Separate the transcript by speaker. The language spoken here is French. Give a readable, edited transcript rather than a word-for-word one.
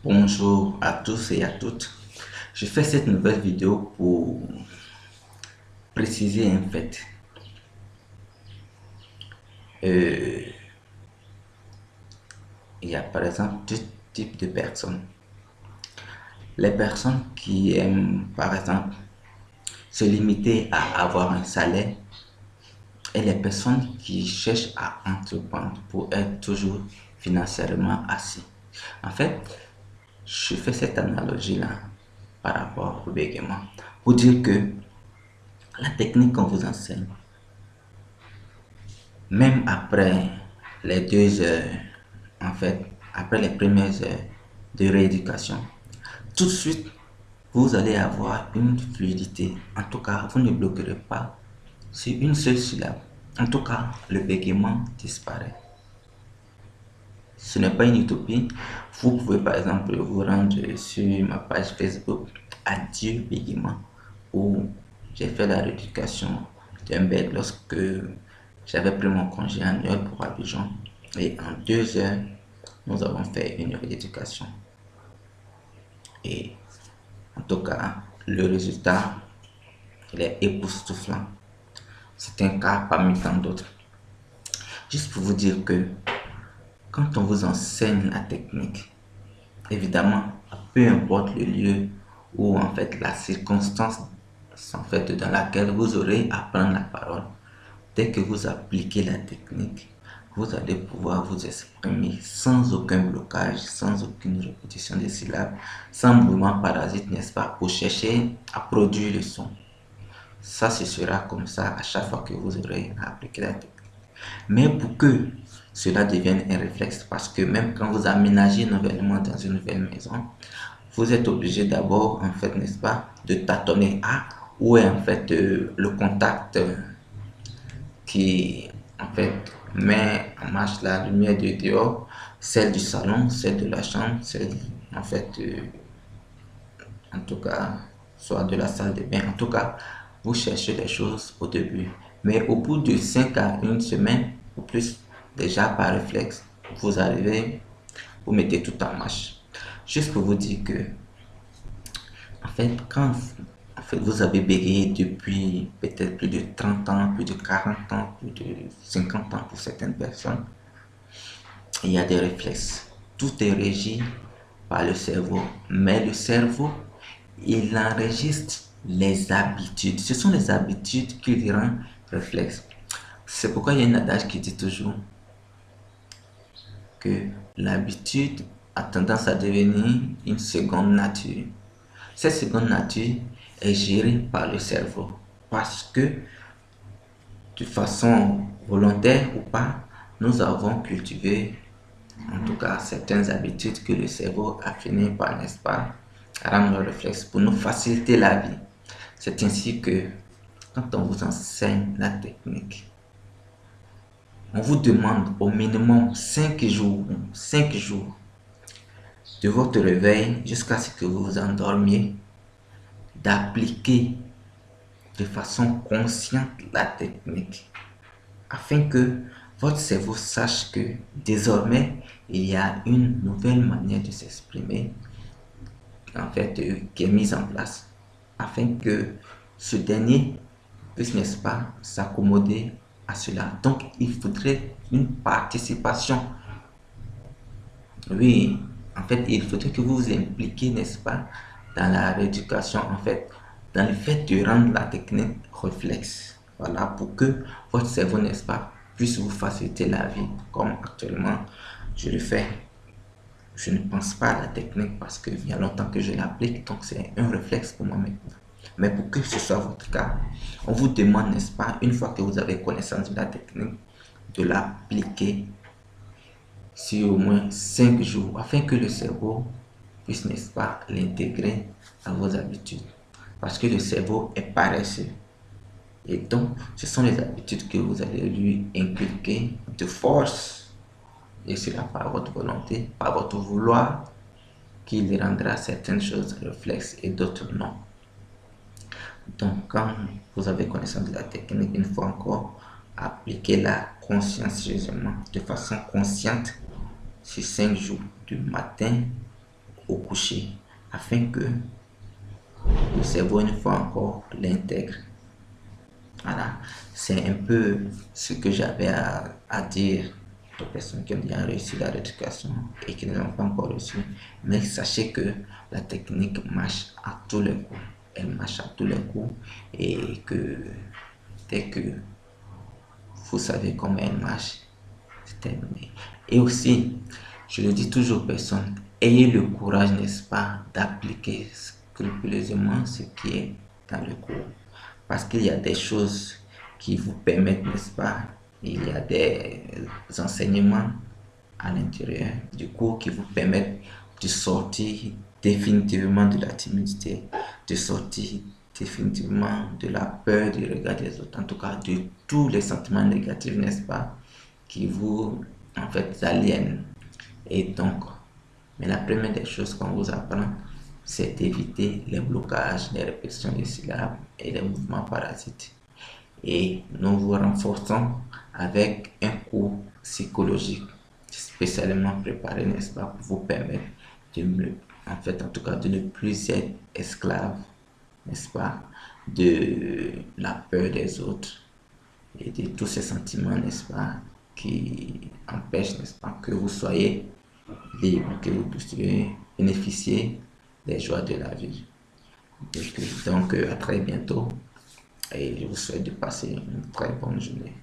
Speaker 1: Bonjour à tous et à toutes. Je fais cette nouvelle vidéo pour préciser un fait. Euh, il y a par exemple deux types de personnes. Les personnes qui aiment par exemple se limiter à avoir un salaire et les personnes qui cherchent à entreprendre pour être toujours financièrement assis. En fait, je fais cette analogie-là par rapport au bégaiement pour dire que la technique qu'on vous enseigne, même après les 2 heures, en fait, après les premières heures de rééducation, tout de suite, vous allez avoir une fluidité. En tout cas, vous ne bloquerez pas sur une seule syllabe. En tout cas, le bégaiement disparaît. Ce n'est pas une utopie. Vous pouvez par exemple vous rendre sur ma page Facebook Adieu Bégaiement où j'ai fait la rééducation d'un bête lorsque j'avais pris mon congé annuel pour Abidjan et en 2 heures, nous avons fait une rééducation. Et en tout cas, le résultat, il est époustouflant. C'est un cas parmi tant d'autres. Juste pour vous dire que quand on vous enseigne la technique, évidemment, peu importe le lieu ou en fait la circonstance en fait dans laquelle vous aurez à prendre la parole, dès que vous appliquez la technique, vous allez pouvoir vous exprimer sans aucun blocage, sans aucune répétition des syllabes, sans mouvement parasite, n'est-ce pas, pour chercher à produire le son. Ça, ce sera comme ça à chaque fois que vous aurez à appliquer la technique. Mais pour que cela devienne un réflexe, parce que même quand vous aménagez nouvellement dans une nouvelle maison, vous êtes obligé d'abord, en fait, n'est-ce pas, de tâtonner à où est en fait le contact qui, en fait, met en marche la lumière de dehors, celle du salon, celle de la chambre, celle, en fait, en tout cas, soit de la salle de bain. En tout cas, vous cherchez les choses au début. Mais au bout de 5 à 1 semaine ou plus, déjà par réflexe, vous arrivez, vous mettez tout en marche. Juste pour vous dire que, en fait, quand en fait, vous avez bégayé depuis peut-être plus de 30 ans, plus de 40 ans, plus de 50 ans pour certaines personnes, il y a des réflexes. Tout est régi par le cerveau. Mais le cerveau, il enregistre les habitudes. Ce sont les habitudes qui lui rendent réflexe. C'est pourquoi il y a un adage qui dit toujours que l'habitude a tendance à devenir une seconde nature. Cette seconde nature est gérée par le cerveau parce que de façon volontaire ou pas, nous avons cultivé en tout cas certaines habitudes que le cerveau a fini par, n'est-ce pas, rendre réflexe pour nous faciliter la vie. C'est ainsi que quand on vous enseigne la technique, on vous demande au minimum 5 jours, 5 jours de votre réveil jusqu'à ce que vous vous endormiez, d'appliquer de façon consciente la technique afin que votre cerveau sache que désormais il y a une nouvelle manière de s'exprimer en fait qui est mise en place afin que ce dernier puisse, n'est-ce pas, s'accommoder à cela. Donc il faudrait une participation. Oui, en fait, il faudrait que vous vous impliquiez, n'est-ce pas, dans la rééducation, en fait, dans le fait de rendre la technique réflexe. Voilà, pour que votre cerveau, n'est-ce pas, puisse vous faciliter la vie, comme actuellement je le fais. Je ne pense pas à la technique parce qu'il y a longtemps que je l'applique, donc c'est un réflexe pour moi maintenant. Mais pour que ce soit votre cas, on vous demande, n'est-ce pas, une fois que vous avez connaissance de la technique, de l'appliquer sur au moins 5 jours afin que le cerveau puisse, n'est-ce pas, l'intégrer à vos habitudes. Parce que le cerveau est paresseux. Et donc, ce sont les habitudes que vous allez lui inculquer de force. Et cela par votre volonté, par votre vouloir, qu'il rendra certaines choses réflexes et d'autres non. Donc, quand vous avez connaissance de la technique, une fois encore, appliquez-la consciencieusement, de façon consciente, sur 5 jours, du matin au coucher afin que le cerveau, une fois encore, l'intègre. Voilà, c'est un peu ce que j'avais à dire aux personnes qui ont bien réussi la rééducation et qui ne l'ont pas encore reçu. Mais sachez que la technique marche à tous les coups. Elle marche à tous les coups et que dès que vous savez comment elle marche, c'est terminé. Et aussi, je le dis toujours aux personnes, ayez le courage, n'est-ce pas, d'appliquer scrupuleusement ce qui est dans le cours. Parce qu'il y a des choses qui vous permettent, n'est-ce pas, il y a des enseignements à l'intérieur du cours qui vous permettent de sortir définitivement de la timidité, de sortir définitivement de la peur du regard des autres, en tout cas de tous les sentiments négatifs, n'est-ce pas, qui vous, en fait, aliènent. Et donc, mais la première des choses qu'on vous apprend, c'est d'éviter les blocages, les répétitions des syllabes et les mouvements parasites. Et nous vous renforçons avec un cours psychologique spécialement préparé, n'est-ce pas, pour vous permettre de mieux, en fait, en tout cas, de ne plus être esclave, n'est-ce pas, de la peur des autres et de tous ces sentiments, n'est-ce pas, qui empêchent, n'est-ce pas, que vous soyez libre, que vous puissiez bénéficier des joies de la vie. Donc, à très bientôt et je vous souhaite de passer une très bonne journée.